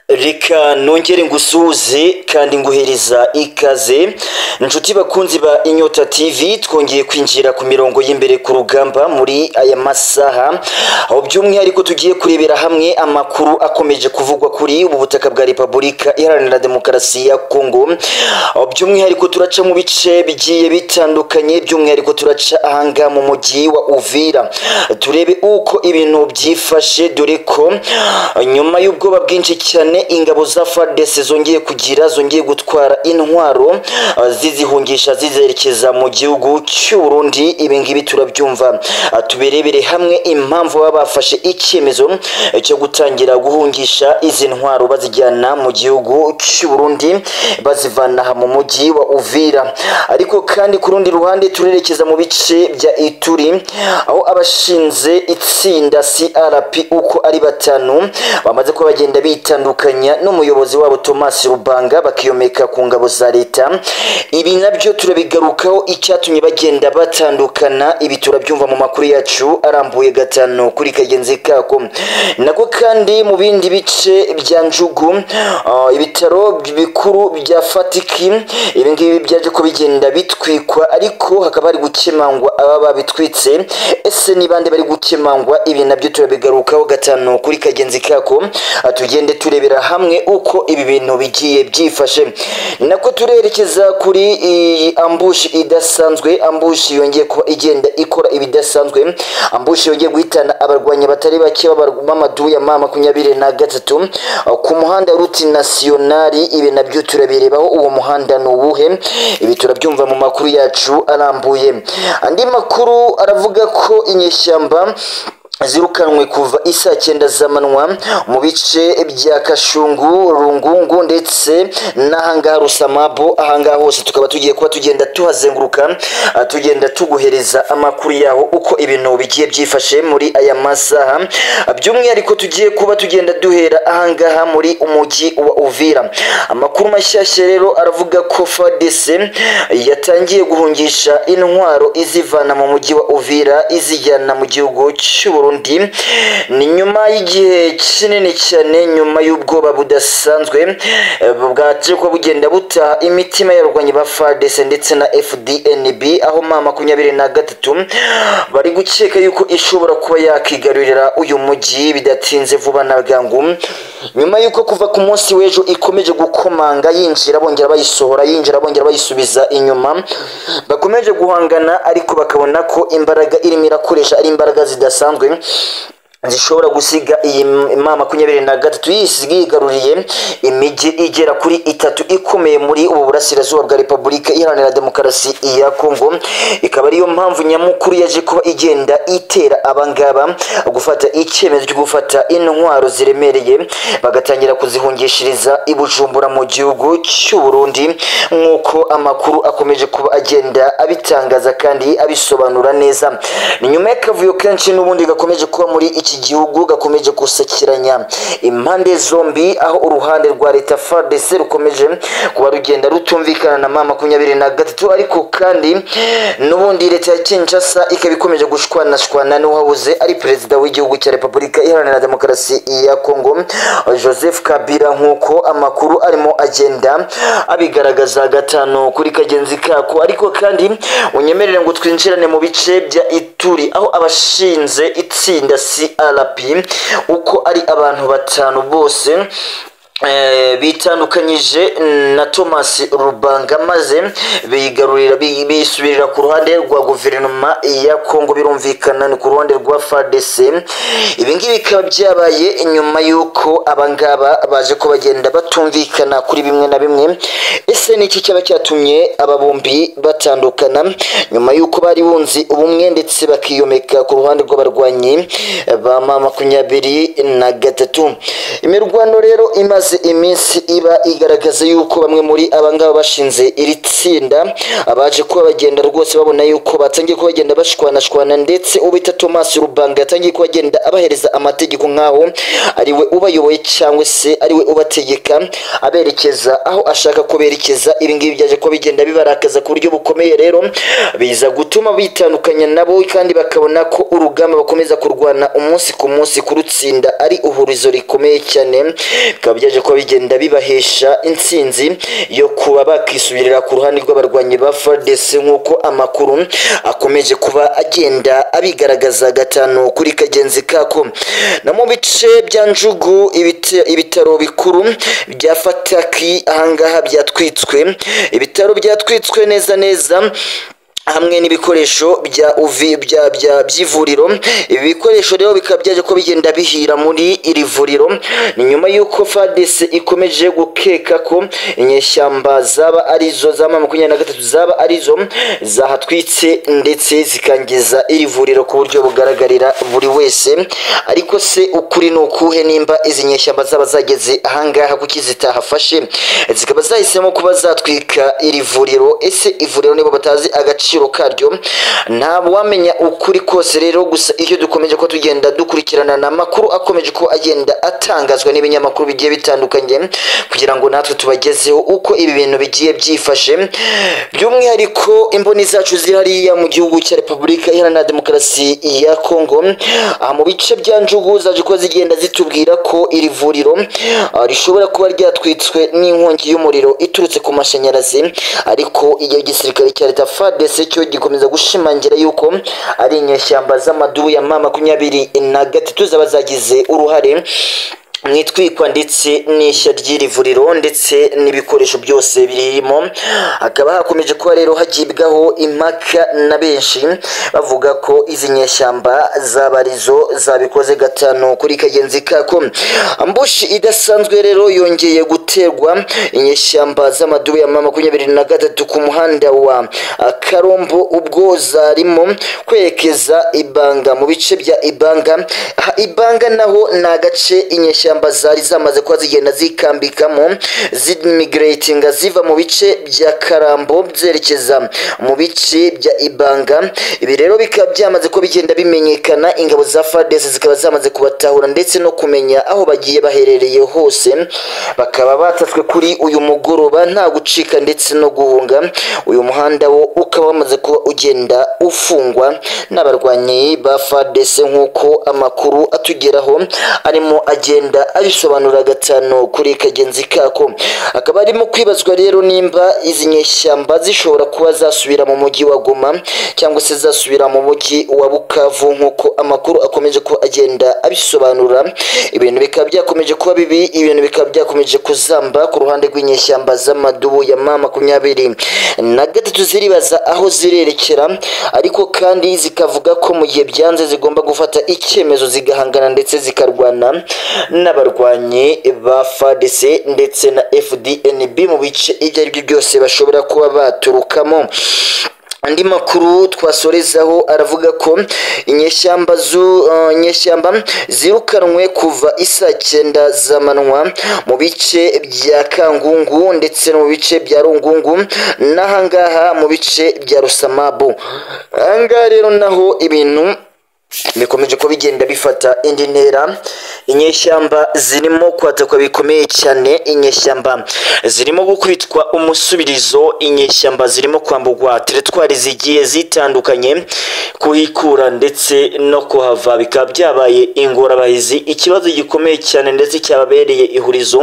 Reka nongere ngusuhuze kandi nguhereza ikaze inshuti bakunzi ba Inyota TV, twongeye kwinjira ku mirongo y'imbere ku rugamba muri aya masaha, aho by'umwihariko tugiye kurebera hamwe amakuru akomeje kuvugwa kuri ubu butaka bwa Repubulika Iharanira Demokarasi ya Kongo. Aho by'umwihariko turaca mu bice bigiye bitandukanye, by'umwihariko turaca ahanga mu mujyi wa Uvira, turebe uko ibintu byifashe, dore ko nyuma y'ubwoba bwinshi cyane ingabo za FARDC zongeye gutwara intwaro zizihungisha zizerekeza mu gihugu cy'u Burundi. Ibi ngibi turabyumva, tuberebere hamwe impamvu baba bafashe icyemezo cyo gutangira guhungisha izi ntwaro bazijyana mu gihugu cy'u Burundi, bazivana mu mujyi wa Uvira. Ariko kandi ku rundi ruhande turerekeza mu bice bya Ituri, aho abashinze itsinda CRP uko ari batanu bamaze ko bagenda bitandukanya n'umuyobozi wabo Thomas Rubanga, bakiyomeka ku ngabo za leta. Ibi nabyo turabigarukaho, icyatumye bagenda batandukana, ibi turabyumva mu makuru yacu arambuye gatanu kuri kagenzi kako. Nako kandi mu bindi bice bya Njugu, ibitaro bikuru bya Fatiki, ibi ngibi byaje ko bigenda bitwikwa, ariko hakaba hari gukemangwa aba babitwitse. Ese ni bande bari gukemangwa? Ibi nabyo turabigarukaho gatanu kuri kagenzi kako, tugende turebera hamwe uko ibi bintu bigiye byifashe. Nako turerekeza kuri ambush idasanzwe, ambush yongeye kuba igenda ikora ibidasanzwe, ambush yongeye guhitana abarwanya batari bake b'amadu ya M23 ku muhanda route nationale. Ibi nabyo turabirebaho, uwo muhanda ni uwuhe? Ibi turabyumva mu makuru yacu arambuye. Andi makuru aravuga ko inyeshyamba zirukanwe kuva isaa 9 z'amanywa mu bice bya Kashungu, Rungungu ndetse n'ahangaha Rusamabo. Ahangaha hose tukaba tugiye kuba tugenda tuhazenguruka, tugenda tuguhereza amakuru yaho uko ibintu bigiye byifashe muri aya masaha. By'umwihariko tugiye kuba tugenda duhera ahangaha muri umujyi wa Uvira. Amakuru mashyashya rero aravuga ko FARDC yatangiye guhungisha intwaro izivana mu mujyi wa Uvira izijyana mu gihugu cy'u Burundi. Ni nyuma y'igihe kinini cyane, nyuma y'ubwoba budasanzwe bwaje ko bugenda buta imitima y'abarwanyi ba FARDC ndetse na FDNB, aho M23 bari gukeka yuko ishobora kuba yakigarurira uyu mujyi bidatinze vuba na bwangu, nyuma yuko kuva ku munsi w'ejo ikomeje gukomanga, yinjira bongera bayisohora, yinjira bongera bayisubiza inyuma, bakomeje guhangana, ariko bakabona ko imbaraga irimo irakoresha ari imbaraga zidasanzwe zishobora gusiga iyi M23 yigaruriye imijyi igera kuri 3 ikomeye muri ubu burasirazuba bwa Repubulika Iharanira Demokarasi ya Kongo. Ikaba ariyo mpamvu nyamukuru yaje kuba igenda itera abangaba gufata icyemezo cyo gufata intwaro ziremereye bagatangira kuzihungishiriza i Bujumbura mu gihugu cy'u Burundi, nk'uko amakuru akomeje kuba agenda abitangaza kandi abisobanura neza. Ni nyuma y'akavuyo kenshi n'ubundi gakomeje kuba muri iki gihugu, gakomeje gusakiranya impande zombi, aho uruhande rwa leta FARDC rukomeje kuba rugenda rutumvikana na M23, ariko kandi n'ubundi leta ya Kinshasa ikaba ikomeje gushwana n'uwahoze ari perezida w'igihugu cya Repubulika Iharanira Demokarasi ya Kongo, Joseph Kabila, nk'uko amakuru arimo agenda abigaragaza gatanu kuri kagenzi kako. Ariko kandi unyemerere ngo twinjirane mu bice bya Ituri, aho abashinze itsinda CRP uko ari abantu batanu bose bitandukanyije na Thomas Rubanga, maze bisubirira ku ruhande rwa guverinoma ya Kongo, birumvikana ni ku ruhande rwa FARDC. Ibi ngibi bikaba byabaye nyuma y'uko abangaba baje ko bagenda batumvikana kuri bimwe na bimwe. Ese ni iki cyaba cyatumye aba bombi batandukana? Nyuma y'uko bari bunzi ubumwe ndetse bakiyomeka ku ruhande rw'abarwanyi ba M23. Imirwano rero imaze iminsi iba igaragaza yuko bamwe muri abangaba bashinze iri tsinda abaje kuba bagenda rwose babona yuko batangiye kuba bagenda bashwana, ndetse ubita Thomas Rubanga yatangiye kuba bagenda abahereza amategeko nkaho ariwe ubayoboye cyangwa se ariwe ubategeka aberekeza aho ashaka ko berekeza. Ibi ngibi byaje ko bigenda bibarakaza ku buryo bukomeye, rero biza gutuma bitandukanya nabo, kandi bakabona ko urugamba bakomeza kurwana umunsi ku munsi kurutsinda ari uhurizo rikomeye cyane. Bikaba byaje byaje kuba bigenda bibahesha intsinzi yo kuba bakisubirira ku ruhande rw'abarwanyi ba FARDC nk'uko amakuru akomeje kuba agenda abigaragaza gatanu kuri kagenzi kako. Na mu bice bya Njugu ibitaro bikuru bya Fataki ahangaha byatwitswe, ibitaro byatwitswe neza hamwe n'ibikoresho by'ivuriro. Ibi bikoresho rero bikaba byaje ko bigenda bihira muri iri vuriro, ni nyuma y'uko FARDC ikomeje gukeka ko inyeshyamba zaba arizo za M23 zaba arizo zahatwitse ndetse zikangiza iri vuriro ku buryo bugaragarira buri wese. Ariko se ukuri ni ukuhe nimba izi nyeshyamba zaba zageze ahangaha kuki zitahafashe zikaba zahisemo kuba zatwika iri vuriro? Ese ivuriro nibo batazi agaciro karyo? Ntabwo wamenya ukuri kose rero, gusa iyo dukomeje ko tugenda dukurikirana n'amakuru akomeje ko agenda atangazwa n'ibinyamakuru bigiye bitandukanye kugira ngo natwe tubagezeho uko ibi bintu bigiye byifashe. By'umwihariko imboni zacu zihariya mu gihugu cya Repubulika Iharanira Demokarasi ya Kongo, mu bice bya Njugu zaje ko zigenda zitubwira ko iri vuriro rishobora kuba ryatwitswe n'inkongi y'umuriro iturutse ku mashanyarazi. Ariko iyo gisirikare cya leta FARDC cyo gikomeza gushimangira yuko ari inyeshyamba z'amadubu ya M23 zaba zagize uruhare mwitwikwa ndetse n'ishya ry'iri vuriro ndetse n'ibikoresho byose birimo. Hakaba hakomeje kuba rero hagibwaho impaka na benshi bavuga ko izi nyeshyamba zabarizo zabikoze gatanu kuri kagenzi kako. Ambushi idasanzwe rero yongeye guterwa inyeshyamba z'amadubu ya M23 ku muhanda wa Karombo ubwo zarimo kwerekeza Ibanga mu bice bya Ibanga. Ibanga naho na gace inyeshyamba zari zamaze kuba zigenda zikambikamo zimigratinga ziva mu bice bya Karambo byerekeza mu bice bya Ibanga. Ibi rero bikaba byamaze ko bigenda bimenyekana, ingabo za FARDC zikaba zamaze kubatahura ndetse no kumenya aho bagiye baherereye hose. Bakaba batatswe kuri uyu mugoroba nta gucika ndetse no guhunga. Uyu muhanda wo ukaba wamaze kuba ugenda ufungwa n'abarwanyi ba FARDC nk'uko amakuru atugeraho arimo agenda abisobanura gatanu kuri kagenzi kako. Akaba arimo kwibazwa rero nimba izi nyeshyamba zishobora kuba zasubira mu mujyi wa Goma cyangwa se zasubira mu mujyi wa Bukavu nk'uko amakuru akomeje ko agenda abisobanura. Ibintu bikaba byakomeje kuba bibi, ibintu bikaba byakomeje kuzamba ku ruhande rw'inyeshyamba z'amadubu ya M23 ziribaza aho zirerekera, ariko kandi zikavuga ko mu gihe byanze zigomba gufata icyemezo zigahangana ndetse zikarwana n'abarwanyi ba FARDC ndetse na FDNB mu bice ibyo ari byo byose bashobora kuba baturukamo. Andi makuru twasorezaho aravuga ko inyeshyamba zirukanwe kuva isa 9 z'amanywa mu bice bya Kangungu ndetse no mu bice bya Rungungu n'ahangaha mu bice bya Rusamabu. Ahangaha rero naho ibintu bikomeje ko bigenda bifata indi ntera. Inyeshyamba zirimo kwatakwa bikomeye cyane, inyeshyamba zirimo gukubitwa umusubirizo, inyeshyamba zirimo kwambugwa teritwari zigiye zitandukanye, kuhikura ndetse no kuhava bikaba byabaye ingorabahizi, ikibazo gikomeye cyane ndetse cyababereye ihurizo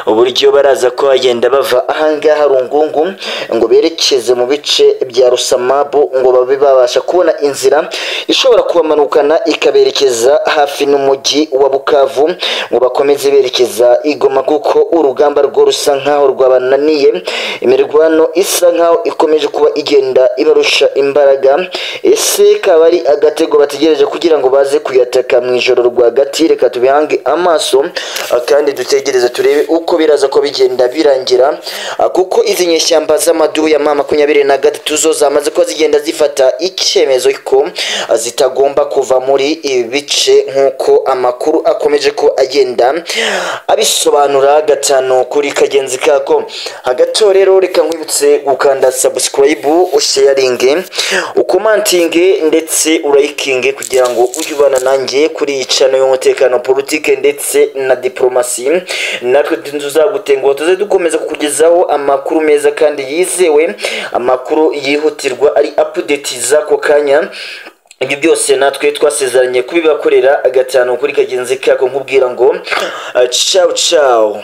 uburyo baraza ko bagenda bava ahangaha Rungungu ngo berekeze mu bice bya Rusamabu ngo babe babasha kubona inzira ishobora kubamanukana ikaberekeza hafi n'umujyi wa Bukavu ngo bakomeze berekeza Igoma, kuko urugamba rwo rusa nkaho rwabananiye. Imirwano isa nkaho ikomeje kuba igenda ibarusha imbaraga. Ese kabari agatego bategereje kugira ngo baze kuyataka mu ijoro rwagati? Reka tubihange amaso kandi dutegereze turebe uko biraza ko bigenda birangira, kuko izi nyeshyamba z'amadubu ya M23 zo zamaze ko zigenda zifata icyemezo ko zitagomba kuva muri ibi bice nk'uko amakuru akomeje ko agenda abisobanura gatanu kuri kagenzi kako. Hagati rero reka nkwibutse gukanda subscribe, usharinge, ukomantinge ndetse urayikinge kugira ngo ujyubana nanjye kuri iyi channel y'umutekano, politike ndetse na diplomasi. Natwe tuzagutenguha tuze dukomeza kukugezaho amakuru meza kandi yizewe, amakuru yihutirwa ari update zako kanya. Ibyo byose natwe twasezeranye kubibakorera gatanu kuri kagenzi kako, nkubwira ngo ciao ciao.